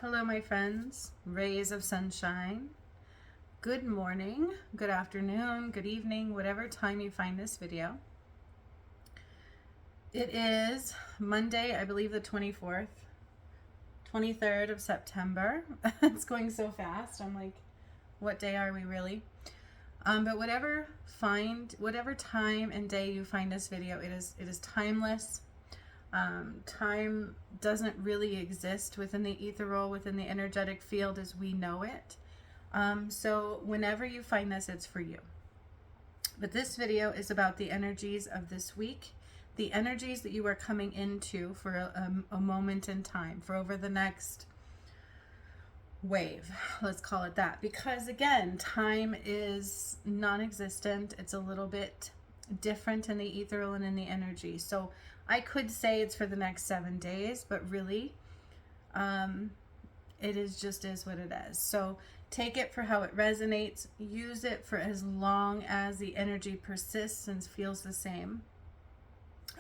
Hello, my friends, rays of sunshine. Good morning, good afternoon, good evening, whatever time you find this video. It is Monday, I believe the 24th, 23rd of September. It's going so fast. I'm like, what day are we really? But whatever time and day you find this video, it is timeless. Time doesn't really exist within the ethereal, within the energetic field as we know it. So whenever you find this, it's for you. But this video is about the energies of this week, the energies that you are coming into for a moment in time, for over the next wave, let's call it that. Because again, time is non-existent. It's a little bit different in the ethereal and in the energy. So I could say it's for the next 7 days, but really, it is what it is. So take it for how it resonates. Use it for as long as the energy persists and feels the same.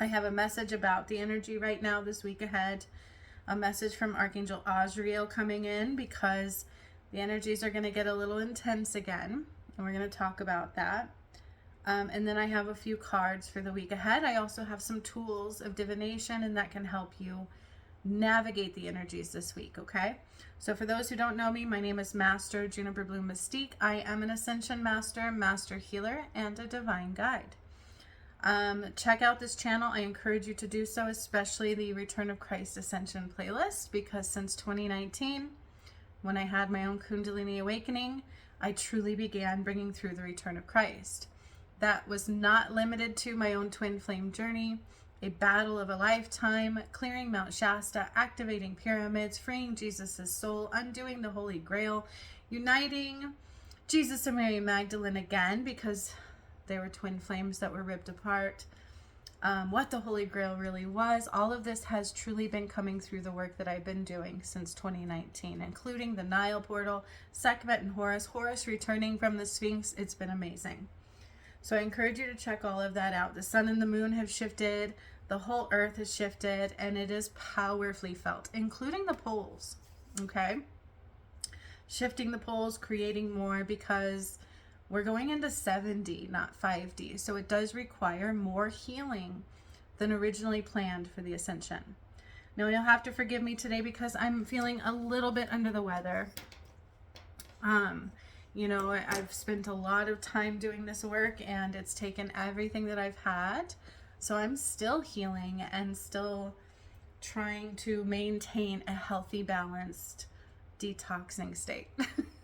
I have a message about the energy right now this week ahead. A message from Archangel Azrael coming in because the energies are going to get a little intense again. And we're going to talk about that. And then I have a few cards for the week ahead. I also have some tools of divination, and that can help you navigate the energies this week, okay? So for those who don't know me, my name is Master Juniper Blue Mystique. I am an Ascension Master, Master Healer, and a Divine Guide. Check out this channel. I encourage you to do so, especially the Return of Christ Ascension playlist, because since 2019, when I had my own Kundalini awakening, I truly began bringing through the Return of Christ. That was not limited to my own twin flame journey, a battle of a lifetime, clearing Mount Shasta, activating pyramids, freeing Jesus' soul, undoing the Holy Grail, uniting Jesus and Mary Magdalene again because they were twin flames that were ripped apart. What the Holy Grail really was. All of this has truly been coming through the work that I've been doing since 2019, including the Nile portal, Sekhmet and Horus returning from the Sphinx. It's been amazing. So I encourage you to check all of that out. The sun and the moon have shifted, the whole earth has shifted, and it is powerfully felt, including the poles, okay? Shifting the poles, creating more, because we're going into 7D, not 5D. So it does require more healing than originally planned for the ascension. Now you'll have to forgive me today because I'm feeling a little bit under the weather. You know, I've spent a lot of time doing this work and it's taken everything that I've had. So I'm still healing and still trying to maintain a healthy, balanced, detoxing state.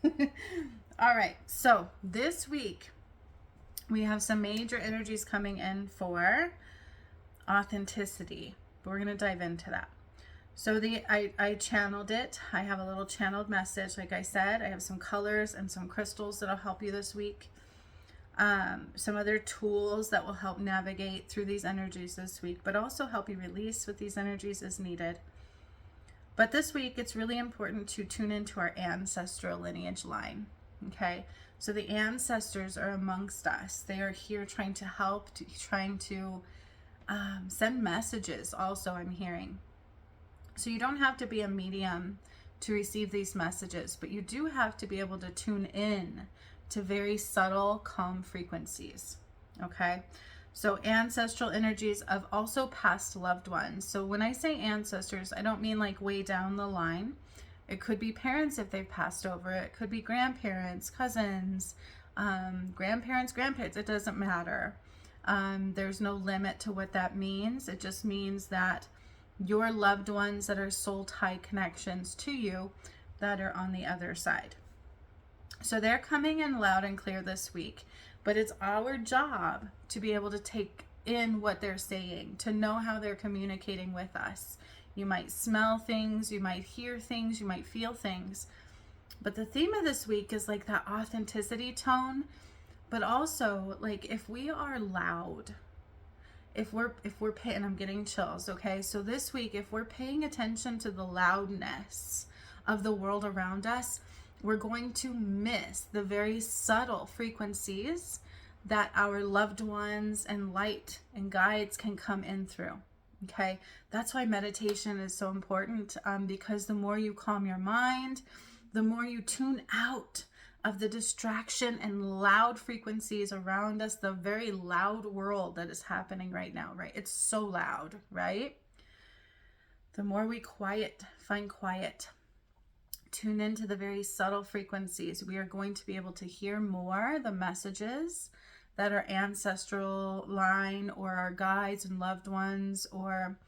All right, so this week we have some major energies coming in for authenticity. But we're going to dive into that. So I channeled it. I have a little channeled message. Like I said, I have some colors and some crystals that'll help you this week. Some other tools that will help navigate through these energies this week, but also help you release with these energies as needed. But this week, it's really important to tune into our ancestral lineage line. Okay, so the ancestors are amongst us. They are here trying to help, trying to send messages also, I'm hearing. So you don't have to be a medium to receive these messages, but you do have to be able to tune in to very subtle, calm frequencies, okay? So ancestral energies of also past loved ones. So when I say ancestors, I don't mean like way down the line. It could be parents if they've passed over. It could be grandparents, cousins, grandparents, it doesn't matter. There's no limit to what that means. It just means that your loved ones that are soul tie connections to you that are on the other side. So they're coming in loud and clear this week, but it's our job to be able to take in what they're saying, to know how they're communicating with us. You might smell things, you might hear things, you might feel things. But the theme of this week is like that authenticity tone, but also like if we are loud, if we're paying, I'm getting chills, okay? So this week, if we're paying attention to the loudness of the world around us, we're going to miss the very subtle frequencies that our loved ones and light and guides can come in through, Okay, that's why meditation is so important, because the more you calm your mind, the more you tune out of the distraction and loud frequencies around us, the very loud world that is happening right now, right? It's so loud, right? The more we find quiet, tune into the very subtle frequencies, we are going to be able to hear more the messages that our ancestral line or our guides and loved ones or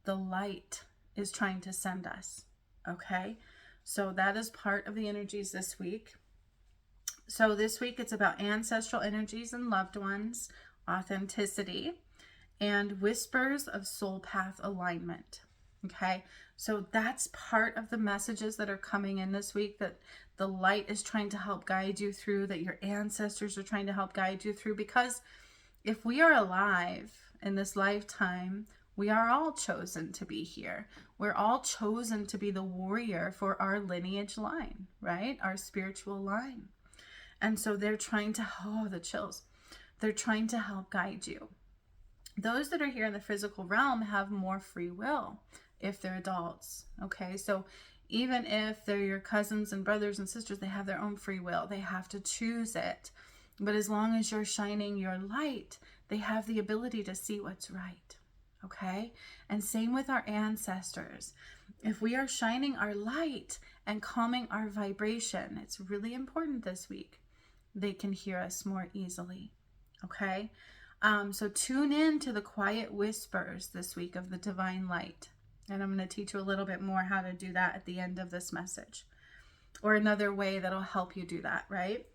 the light is trying to send us. Okay, so that is part of the energies this week. So this week it's about ancestral energies and loved ones, authenticity, and whispers of soul path alignment. Okay, so that's part of the messages that are coming in this week, that the light is trying to help guide you through, that your ancestors are trying to help guide you through. Because if we are alive in this lifetime, we are all chosen to be here. We're all chosen to be the warrior for our lineage line, right? Our spiritual line. And so they're trying to, oh, the chills. They're trying to help guide you. Those that are here in the physical realm have more free will if they're adults. Okay, so even if they're your cousins and brothers and sisters, they have their own free will. They have to choose it. But as long as you're shining your light, they have the ability to see what's right. Okay, and same with our ancestors. If we are shining our light and calming our vibration, it's really important this week, they can hear us more easily. Okay, so tune in to the quiet whispers this week of the divine light. And I'm going to teach you a little bit more how to do that at the end of this message, or another way that'll help you do that, right?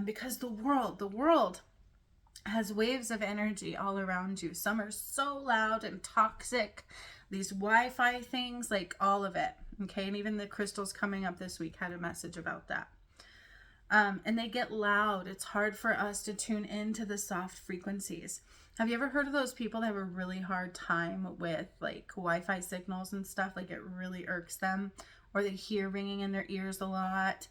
Because the world has waves of energy all around you. Some are so loud and toxic. These Wi-Fi things, like all of it. Okay, and even the crystals coming up this week had a message about that. And they get loud. It's hard for us to tune into the soft frequencies. Have you ever heard of those people that have a really hard time with like Wi-Fi signals and stuff? Like it really irks them, or they hear ringing in their ears a lot,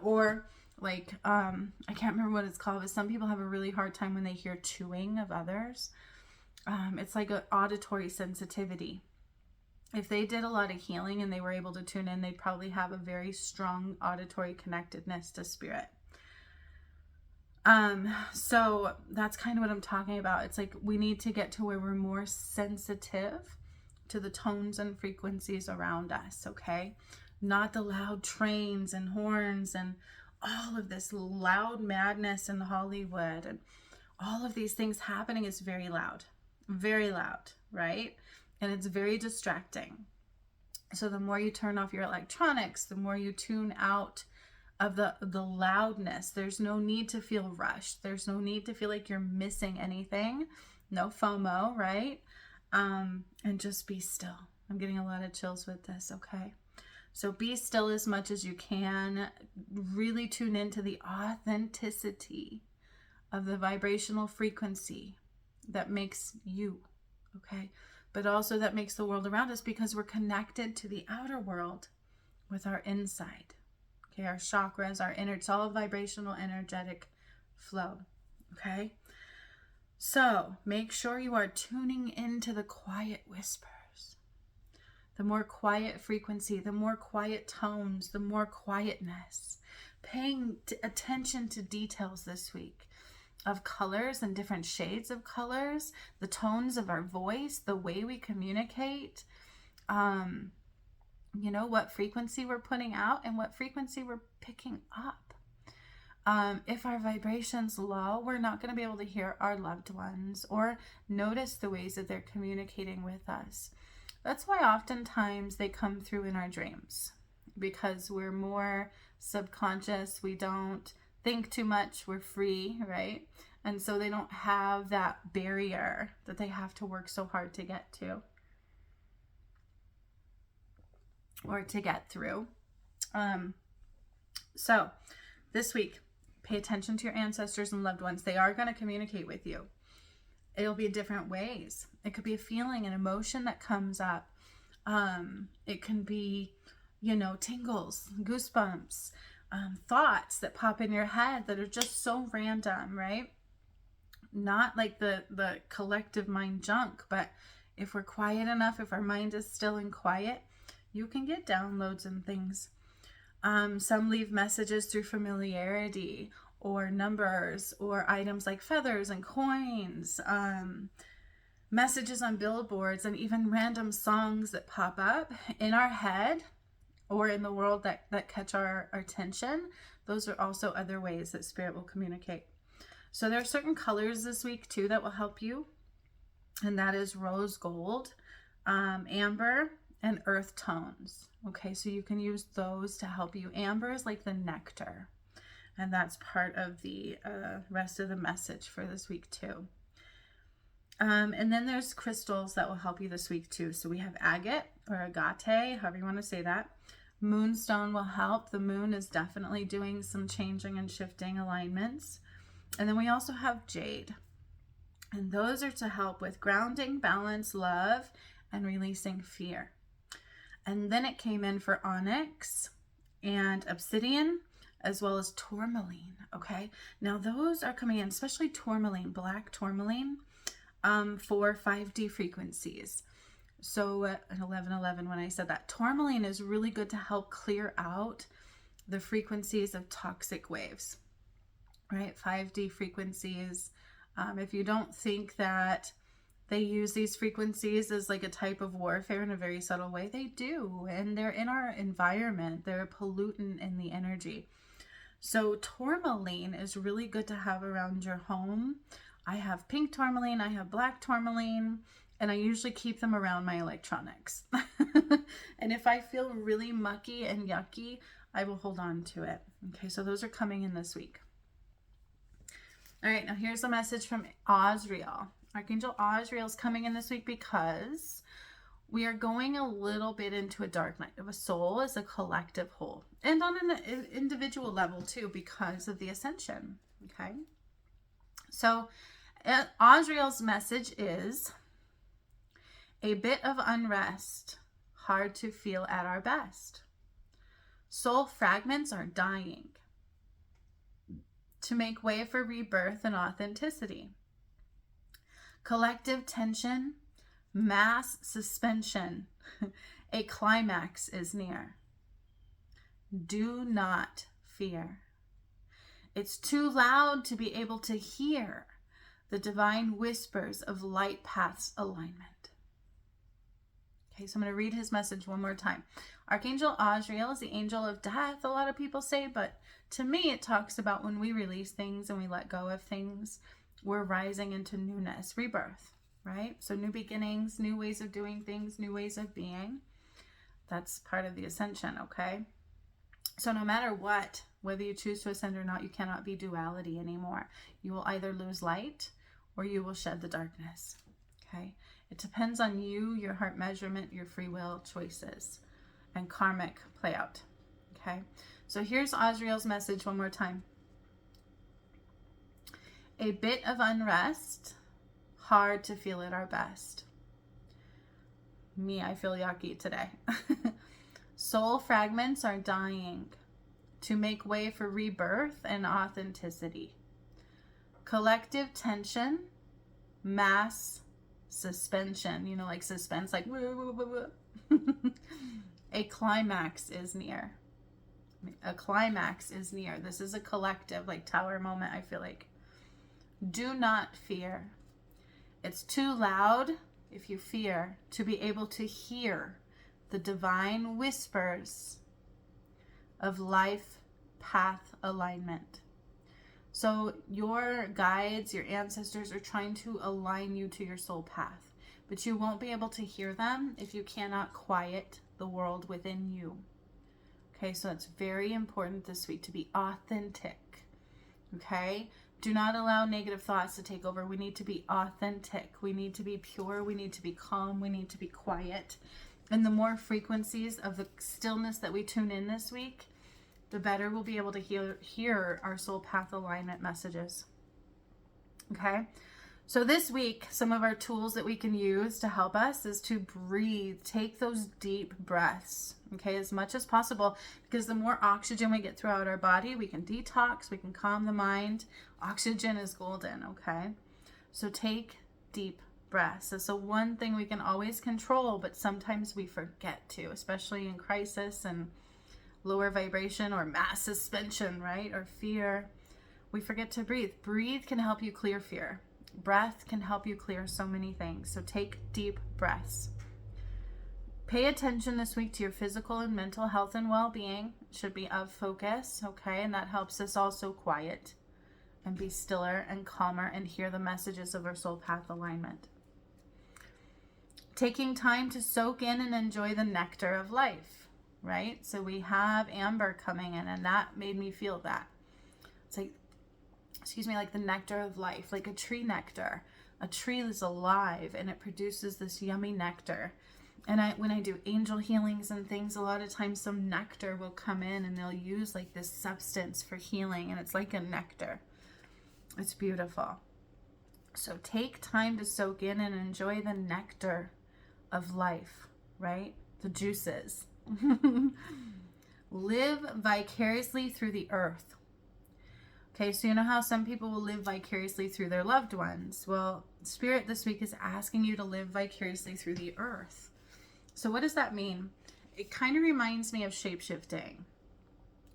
or like I can't remember what it's called, but some people have a really hard time when they hear chewing of others. It's like an auditory sensitivity. If they did a lot of healing and they were able to tune in, they'd probably have a very strong auditory connectedness to spirit. So that's kind of what I'm talking about. It's like we need to get to where we're more sensitive to the tones and frequencies around us, okay? Not the loud trains and horns and all of this loud madness in Hollywood and all of these things happening is very loud, right? And it's very distracting. So the more you turn off your electronics, the more you tune out of the loudness. There's no need to feel rushed. There's no need to feel like you're missing anything. No FOMO, right? And just be still. I'm getting a lot of chills with this, okay? So be still as much as you can. Really tune into the authenticity of the vibrational frequency that makes you, okay? But also that makes the world around us, because we're connected to the outer world with our inside. Okay, our chakras, our inner, it's all vibrational, energetic flow. Okay, so make sure you are tuning into the quiet whispers. The more quiet frequency, the more quiet tones, the more quietness. Paying attention to details this week of colors and different shades of colors, the tones of our voice, the way we communicate, you know, what frequency we're putting out and what frequency we're picking up. If our vibration's low, we're not going to be able to hear our loved ones or notice the ways that they're communicating with us. That's why oftentimes they come through in our dreams, because we're more subconscious. We don't think too much. We're free, right? And so they don't have that barrier that they have to work so hard to get to or to get through. So this week, pay attention to your ancestors and loved ones. They are going to communicate with you. It'll be different ways. It could be a feeling, an emotion that comes up. It can be, you know, tingles, goosebumps, thoughts that pop in your head that are just so random, right? Not like the collective mind junk, but If we're quiet enough, if our mind is still and quiet, you can get downloads and things. Some leave messages through familiarity or numbers or items like feathers and coins, messages on billboards, and even random songs that pop up in our head or in the world that catch our attention. Those are also other ways that spirit will communicate. So there are certain colors this week too that will help you, and that is rose gold, amber, and earth tones. Okay, so you can use those to help you. Amber is like the nectar, and that's part of the rest of the message for this week too. And then there's crystals that will help you this week too. So we have agate or agate, however you want to say that. Moonstone will help. The moon is definitely doing some changing and shifting alignments. And then we also have jade. And those are to help with grounding, balance, love, and releasing fear. And then it came in for onyx and obsidian, as well as tourmaline. Okay, now those are coming in, especially tourmaline, black tourmaline, for 5D frequencies. So at 11:11, when I said that, tourmaline is really good to help clear out the frequencies of toxic waves, right? 5D frequencies. If you don't think that they use these frequencies as like a type of warfare in a very subtle way, they do. And they're in our environment. They're a pollutant in the energy. So tourmaline is really good to have around your home. I have pink tourmaline, I have black tourmaline, and I usually keep them around my electronics. And if I feel really mucky and yucky, I will hold on to it. Okay, so those are coming in this week. All right, now here's a message from Azrael. Archangel Azrael is coming in this week because we are going a little bit into a dark night of a soul as a collective whole, and on an individual level too, because of the ascension. Okay, so Azrael's message is a bit of unrest, hard to feel at our best. Soul fragments are dying to make way for rebirth and authenticity. Collective tension, mass suspension, a climax is near. Do not fear. It's too loud to be able to hear the divine whispers of light paths alignment. Okay, so I'm going to read his message one more time. Archangel Azrael is the angel of death, a lot of people say, but to me it talks about when we release things and we let go of things, we're rising into newness, rebirth, right? So new beginnings, new ways of doing things, new ways of being. That's part of the ascension, okay? So no matter what, whether you choose to ascend or not, you cannot be duality anymore. You will either lose light or you will shed the darkness, okay? It depends on you, your heart measurement, your free will choices, and karmic play out, okay? So here's Azrael's message one more time. A bit of unrest, hard to feel at our best. Me, I feel yucky today. Soul fragments are dying to make way for rebirth and authenticity. Collective tension, mass suspension, you know, like suspense, like woo, woo, woo. A climax is near. A climax is near. This is a collective, like tower moment, I feel like. Do not fear. It's too loud, if you fear, to be able to hear the divine whispers of life path alignment. So your guides, your ancestors are trying to align you to your soul path, but you won't be able to hear them if you cannot quiet the world within you. Okay, so it's very important this week to be authentic. Okay? Do not allow negative thoughts to take over. We need to be authentic. We need to be pure. We need to be calm. We need to be quiet. And the more frequencies of the stillness that we tune in this week, the better we'll be able to hear our soul path alignment messages. Okay? So this week, some of our tools that we can use to help us is to breathe. Take those deep breaths, okay, as much as possible, because the more oxygen we get throughout our body, we can detox, we can calm the mind. Oxygen is golden, okay? So take deep breaths. That's the one thing we can always control, but sometimes we forget to, especially in crisis and lower vibration or mass suspension, right? Or fear. We forget to breathe. Breathe can help you clear fear. Breath can help you clear so many things. So take deep breaths. Pay attention this week to your physical and mental health and well-being. It should be of focus, okay? And that helps us also quiet and be stiller and calmer and hear the messages of our soul path alignment. Taking time to soak in and enjoy the nectar of life, right? So we have Amber coming in, and that made me feel that. It's like, like the nectar of life, like a tree nectar. A tree is alive and it produces this yummy nectar. And when I do angel healings and things, a lot of times some nectar will come in and they'll use like this substance for healing, and it's like a nectar. It's beautiful. So take time to soak in and enjoy the nectar of life, right? The juices. Live vicariously through the earth. Okay, so you know how some people will live vicariously through their loved ones? Well, Spirit this week is asking you to live vicariously through the earth. So what does that mean? It kind of reminds me of shape-shifting.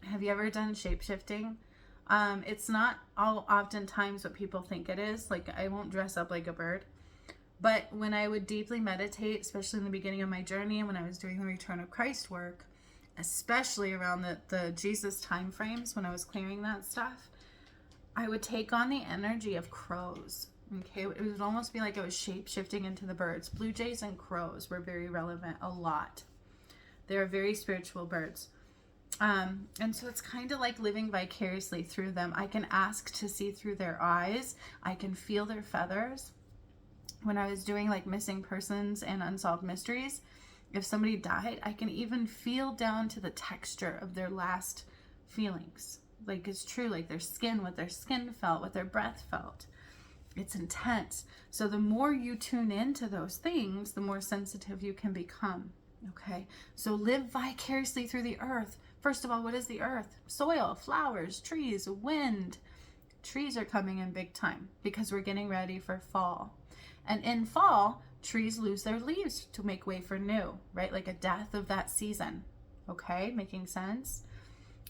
Have you ever done shape-shifting? It's not oftentimes what people think it is. Like, I won't dress up like a bird. But when I would deeply meditate, especially in the beginning of my journey, and when I was doing the Return of Christ work, especially around the Jesus time frames, when I was clearing that stuff, I would take on the energy of crows. Okay, it would almost be like I was shape-shifting into the birds. Blue jays and crows were very relevant a lot. They're very spiritual birds. And so it's kind of like living vicariously through them. I can ask to see through their eyes. I can feel their feathers. When I was doing like missing persons and unsolved mysteries, if somebody died, I can even feel down to the texture of their last feelings. Like, it's true, like their skin, what their skin felt, what their breath felt. It's intense. So the more you tune into those things, the more sensitive you can become. Okay, so live vicariously through the earth. First of all, what is the earth? Soil, flowers, trees, wind. Trees are coming in big time because we're getting ready for fall. And in fall, trees lose their leaves to make way for new, right? Like a death of that season. Okay, making sense?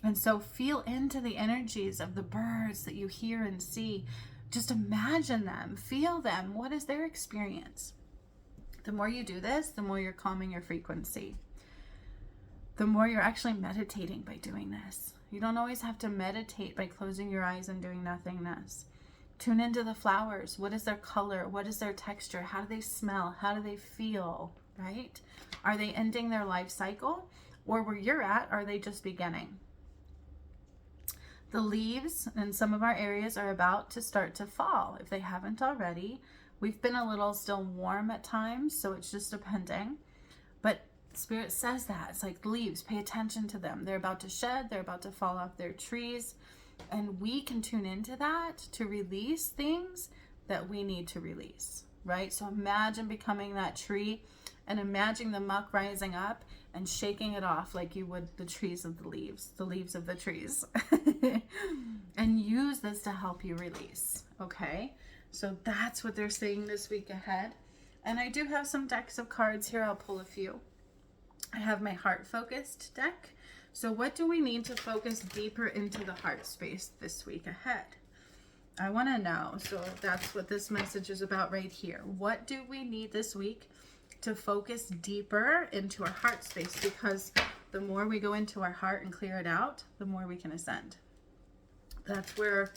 And so feel into the energies of the birds that you hear and see. Just imagine them, feel them. What is their experience? The more you do this, the more you're calming your frequency. The more you're actually meditating by doing this. You don't always have to meditate by closing your eyes and doing nothingness. Tune into the flowers. What is their color? What is their texture? How do they smell? How do they feel? Right? Are they ending their life cycle? Or where you're at, are they just beginning? The leaves in some of our areas are about to start to fall, if they haven't already. We've been a little still warm at times, so it's just depending. But Spirit says that. It's like the leaves, pay attention to them. They're about to shed, they're about to fall off their trees. And we can tune into that to release things that we need to release, right? So imagine becoming that tree and imagine the muck rising up and shaking it off like you would the trees of the leaves of the trees. And use this to help you release, okay? So that's what they're saying this week ahead. And I do have some decks of cards here. I'll pull a few. I have my heart-focused deck. So what do we need to focus deeper into the heart space this week ahead? I want to know. So that's what this message is about right here. What do we need this week to focus deeper into our heart space? Because the more we go into our heart and clear it out, the more we can ascend. That's where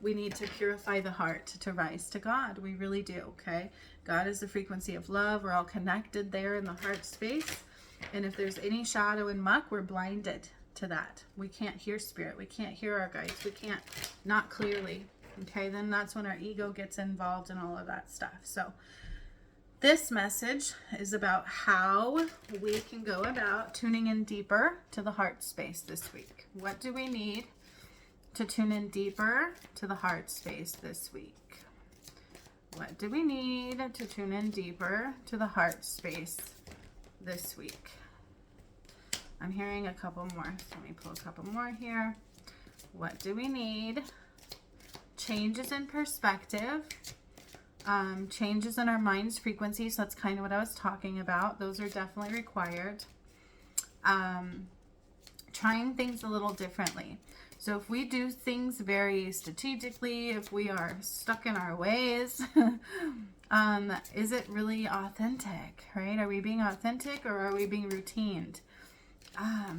we need to purify the heart to rise to God. We really do, okay? God is the frequency of love. We're all connected there in the heart space. And if there's any shadow and muck, we're blinded to that. We can't hear Spirit. We can't hear our guides. We can't, not clearly, okay? Then that's when our ego gets involved in all of that stuff. So this message is about how we can go about tuning in deeper to the heart space this week. What do we need to tune in deeper to the heart space this week? What do we need to tune in deeper to the heart space this week? I'm hearing a couple more. So let me pull a couple more here. What do we need? Changes in perspective. Changes in our mind's frequency. So that's kind of what I was talking about. Those are definitely required. Trying things a little differently. So if we do things very strategically, if we are stuck in our ways, is it really authentic, right? Are we being authentic or are we being routined?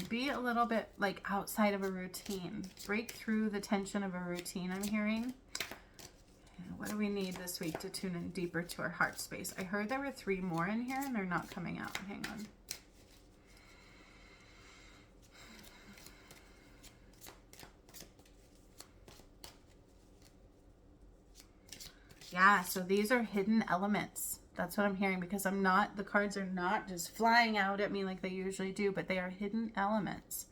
Be a little bit like outside of a routine. Break through the tension of a routine, I'm hearing. What do we need this week to tune in deeper to our heart space? I heard there were 3 more in here and they're not coming out. Hang on. Yeah, so these are hidden elements. That's what I'm hearing, because the cards are not just flying out at me like they usually do, but they are hidden elements.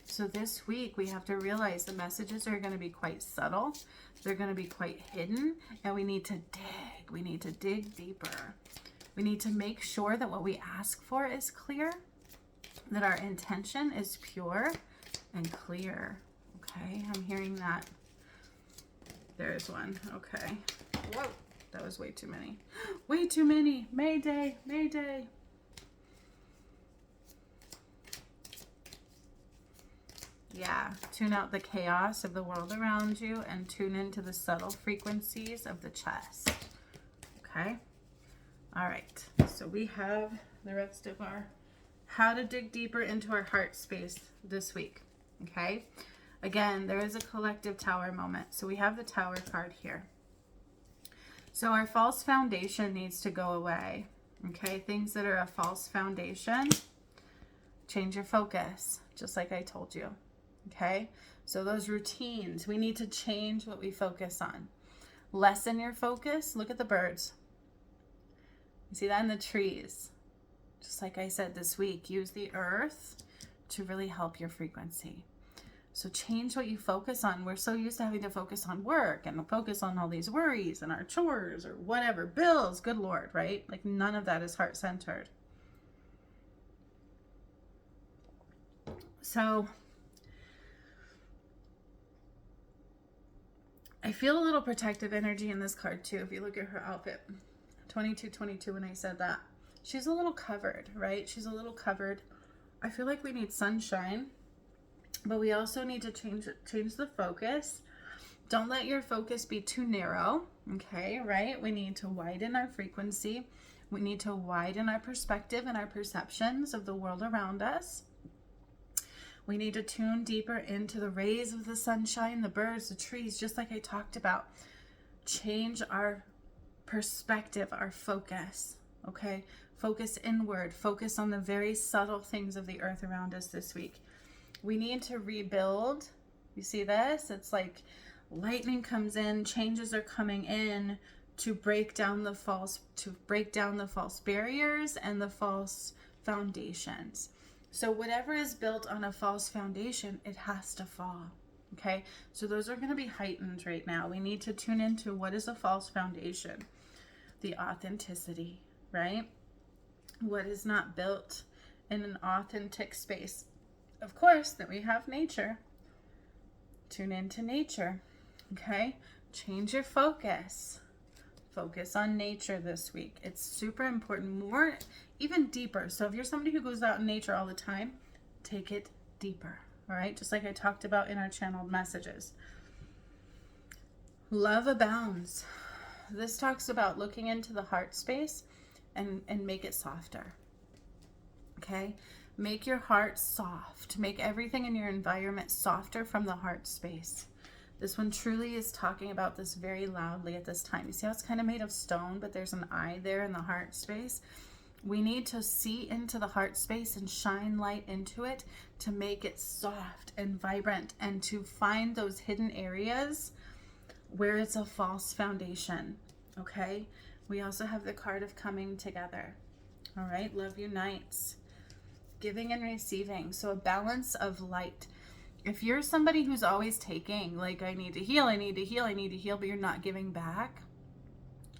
So this week we have to realize the messages are going to be quite subtle. They're going to be quite hidden, and we need to dig. We need to dig deeper. We need to make sure that what we ask for is clear, that our intention is pure and clear. Okay, I'm hearing that. There's one. Okay. Whoa, that was way too many. Way too many. Mayday, mayday. Yeah, tune out the chaos of the world around you and tune into the subtle frequencies of the chest. Okay? All right. So we have the rest of our how to dig deeper into our heart space this week. Okay? Again, there is a collective tower moment. So we have the tower card here. So our false foundation needs to go away. Okay? Things that are a false foundation, change your focus, just like I told you. Okay, so those routines, we need to change what we focus on. Lessen your focus. Look at the birds. You see that in the trees? Just like I said this week, use the earth to really help your frequency. So change what you focus on. We're so used to having to focus on work and focus on all these worries and our chores or whatever, bills, good Lord, right? Like none of that is heart-centered. So I feel a little protective energy in this card too. If you look at her outfit, 2222, when I said that, she's a little covered, right? She's a little covered. I feel like we need sunshine, but we also need to change the focus. Don't let your focus be too narrow. Okay, right? We need to widen our frequency. We need to widen our perspective and our perceptions of the world around us. We need to tune deeper into the rays of the sunshine, the birds, the trees, just like I talked about. Change our perspective, our focus, okay? Focus inward. Focus on the very subtle things of the earth around us this week. We need to rebuild. You see this? It's like lightning comes in, changes are coming in to break down the false barriers and the false foundations. So whatever is built on a false foundation, it has to fall, okay? So those are going to be heightened right now. We need to tune into what is a false foundation. The authenticity, right? What is not built in an authentic space. Of course, that we have nature. Tune into nature, okay? Change your focus. Focus on nature this week. It's super important, more, even deeper. So if you're somebody who goes out in nature all the time, take it deeper, all right? Just like I talked about in our channeled messages. Love abounds. This talks about looking into the heart space and make it softer, okay? Make your heart soft. Make everything in your environment softer from the heart space. This one truly is talking about this very loudly at this time. You see how it's kind of made of stone, but there's an eye there in the heart space. We need to see into the heart space and shine light into it to make it soft and vibrant and to find those hidden areas where it's a false foundation, okay? We also have the card of coming together, all right? Love unites, giving and receiving. So a balance of light. If you're somebody who's always taking, like I need to heal, I need to heal, I need to heal, but you're not giving back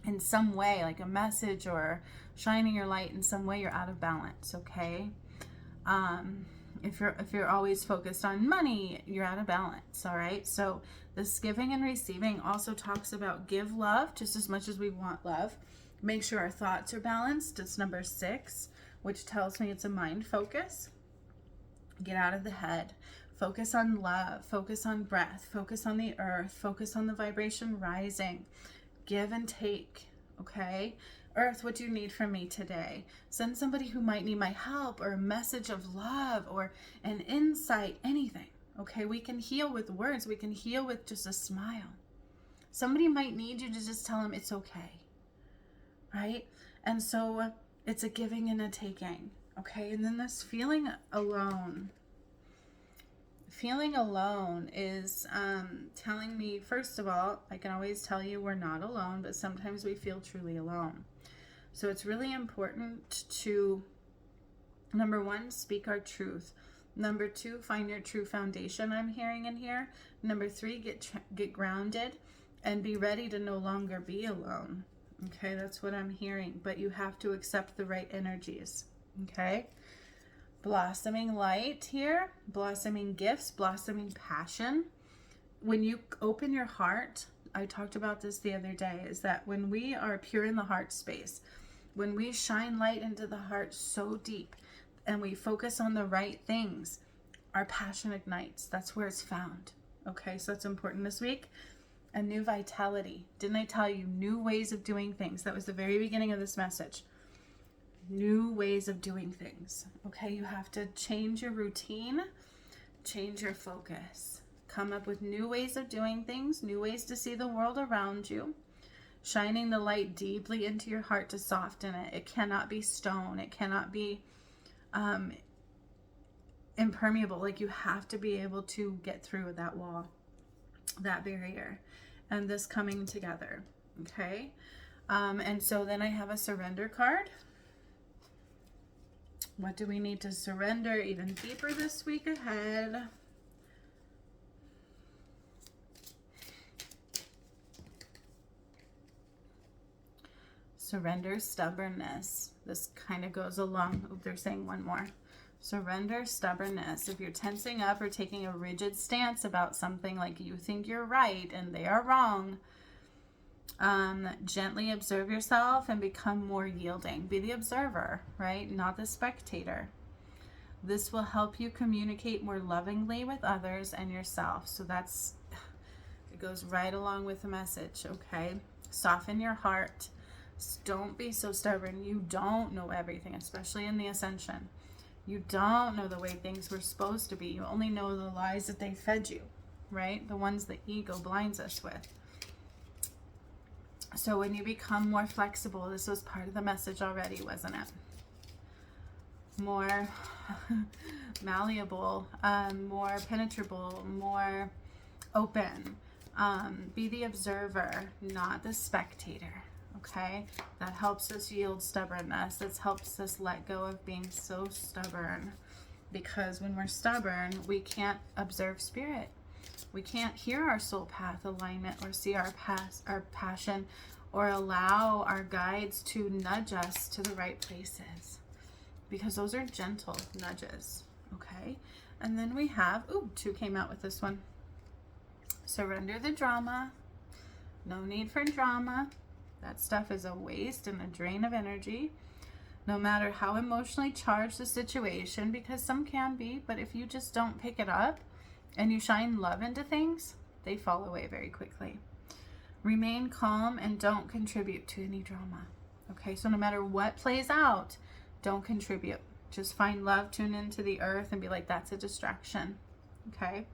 in some way, like a message or shining your light in some way, you're out of balance, okay? If you're always focused on money, you're out of balance, all right? So this giving and receiving also talks about give love just as much as we want love. Make sure our thoughts are balanced. It's number 6, which tells me it's a mind focus. Get out of the head. Focus on love. Focus on breath. Focus on the earth. Focus on the vibration rising. Give and take, okay? Earth, what do you need from me today? Send somebody who might need my help, or a message of love, or an insight, anything, okay? We can heal with words. We can heal with just a smile. Somebody might need you to just tell them it's okay, right? And so it's a giving and a taking, okay? And then this feeling alone. Feeling alone is telling me, first of all, I can always tell you we're not alone, but sometimes we feel truly alone. So it's really important to, number 1, speak our truth. Number 2, find your true foundation, I'm hearing in here. Number 3, get grounded and be ready to no longer be alone. Okay, that's what I'm hearing. But you have to accept the right energies. Okay? Blossoming light here, blossoming gifts, blossoming passion. When you open your heart, I talked about this the other day, is that when we are pure in the heart space, when we shine light into the heart so deep and we focus on the right things, our passion ignites. That's where it's found. Okay, so that's important this week. A new vitality. Didn't I tell you new ways of doing things? That was the very beginning of this message. New ways of doing things. Okay, you have to change your routine, change your focus, come up with new ways of doing things, new ways to see the world around you, shining the light deeply into your heart to soften it. It cannot be stone. It cannot be impermeable. Like, you have to be able to get through that wall, that barrier, and this coming together. Okay, and so then I have a surrender card. What do we need to surrender even deeper this week ahead? Surrender stubbornness. This kind of goes along. Oh, they're saying one more. Surrender stubbornness. If you're tensing up or taking a rigid stance about something, like you think you're right and they are wrong, gently observe yourself and become more yielding. Be the observer, right? Not the spectator. This will help you communicate more lovingly with others and yourself. So it goes right along with the message, okay? Soften your heart. Don't be so stubborn. You don't know everything, especially in the ascension. You don't know the way things were supposed to be. You only know the lies that they fed you, right? The ones the ego blinds us with. So when you become more flexible, this was part of the message already, wasn't it? More malleable, more penetrable, more open. Be the observer, not the spectator. Okay? That helps us yield stubbornness. That helps us let go of being so stubborn. Because when we're stubborn, we can't observe spirit. We can't hear our soul path alignment or see our passion, or allow our guides to nudge us to the right places, because those are gentle nudges. Okay, and then we have 2 came out with this one. Surrender the drama. No need for drama. That stuff is a waste and a drain of energy, no matter how emotionally charged the situation, because some can be, but if you just don't pick it up and you shine love into things, they fall away very quickly. Remain calm and don't contribute to any drama. Okay, so no matter what plays out, don't contribute. Just find love, tune into the earth, and be like, that's a distraction. Okay?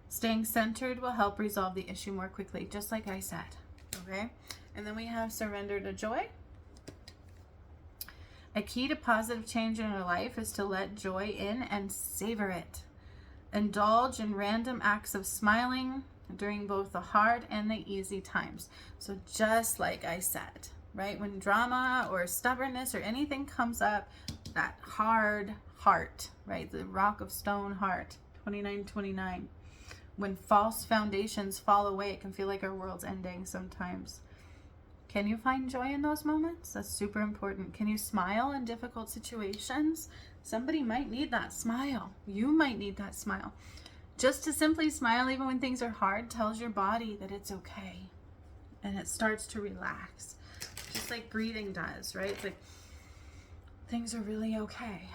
Staying centered will help resolve the issue more quickly, just like I said. Okay? And then we have surrender to joy. A key to positive change in our life is to let joy in and savor it. Indulge in random acts of smiling during both the hard and the easy times. So just like I said, right? When drama or stubbornness or anything comes up, that hard heart, right? The rock of stone heart, 2929. When false foundations fall away, it can feel like our world's ending sometimes. Can you find joy in those moments? That's super important. Can you smile in difficult situations? Somebody might need that smile. You might need that smile. Just to simply smile even when things are hard tells your body that it's okay. And it starts to relax. Just like breathing does, right? It's like things are really okay.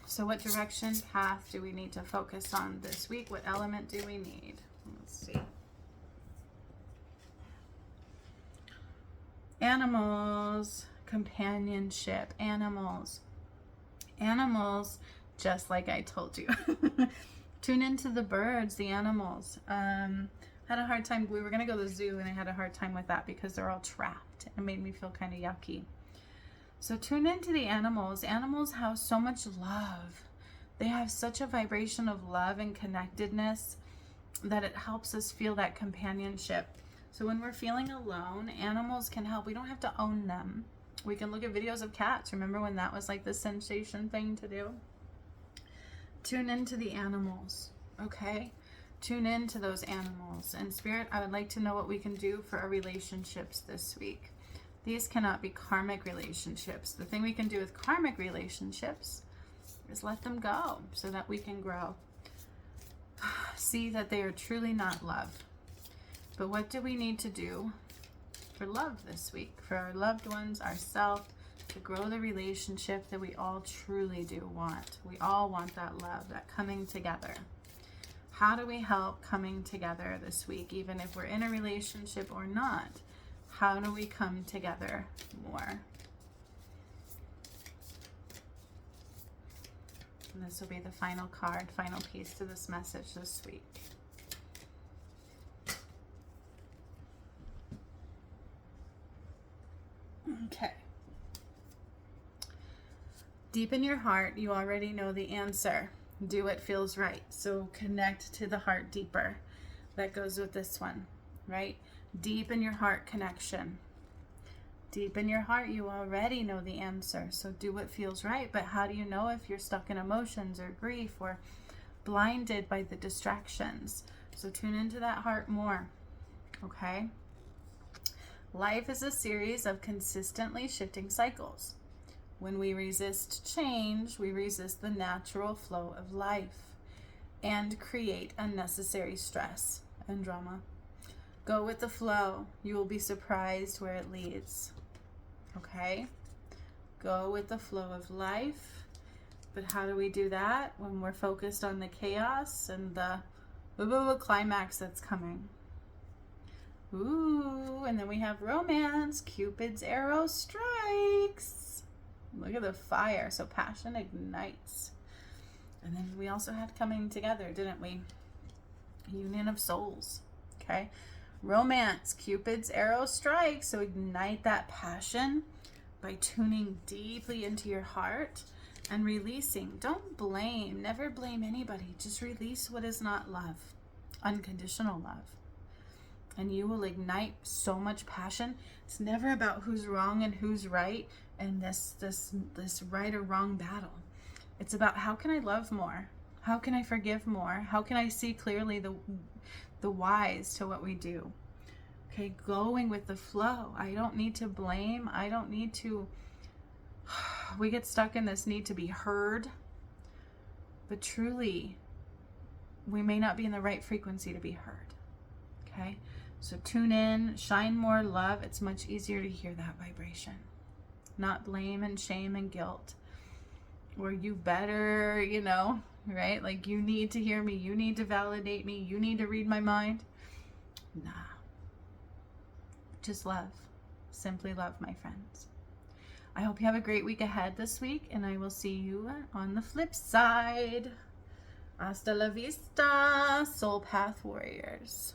So what direction, path do we need to focus on this week? What element do we need? Let's see. Animals, companionship, animals. Animals, just like I told you. Tune into the birds, the animals. Had a hard time. We were going to go to the zoo and I had a hard time with that because they're all trapped. It made me feel kind of yucky. So tune into the animals. Animals have so much love. They have such a vibration of love and connectedness that it helps us feel that companionship. So when we're feeling alone, animals can help. We don't have to own them. We can look at videos of cats. Remember when that was like the sensation thing to do? Tune into the animals, okay? Tune into those animals. And Spirit, I would like to know what we can do for our relationships this week. These cannot be karmic relationships. The thing we can do with karmic relationships is let them go so that we can grow. See that they are truly not love. But what do we need to do for love this week? For our loved ones, ourselves, to grow the relationship that we all truly do want. We all want that love, that coming together. How do we help coming together this week, even if we're in a relationship or not? How do we come together more? And this will be the final card, final piece to this message this week. Okay. Deep in your heart, you already know the answer. Do what feels right. So connect to the heart deeper. That goes with this one, right? Deep in your heart connection. Deep in your heart, you already know the answer. So do what feels right. But how do you know if you're stuck in emotions or grief or blinded by the distractions? So tune into that heart more, okay? Life is a series of consistently shifting cycles. When we resist change, we resist the natural flow of life and create unnecessary stress and drama. Go with the flow. You will be surprised where it leads. Okay? Go with the flow of life. But how do we do that? When we're focused on the chaos and the climax that's coming. Ooh, and then we have romance. Cupid's arrow strikes. Look at the fire. So passion ignites. And then we also had coming together, didn't we? Union of souls. Okay. Romance. Cupid's arrow strikes. So ignite that passion by tuning deeply into your heart and releasing. Don't blame. Never blame anybody. Just release what is not love. Unconditional love. And you will ignite so much passion. It's never about who's wrong and who's right and this right or wrong battle. It's about how can I love more? How can I forgive more? How can I see clearly the whys to what we do? Okay, going with the flow. I don't need to blame. I don't need to. We get stuck in this need to be heard. But truly, we may not be in the right frequency to be heard. Okay? So tune in, shine more love. It's much easier to hear that vibration. Not blame and shame and guilt. Or you better, right? Like you need to hear me. You need to validate me. You need to read my mind. Nah. Just love. Simply love, my friends. I hope you have a great week ahead this week, and I will see you on the flip side. Hasta la vista, Soul Path Warriors.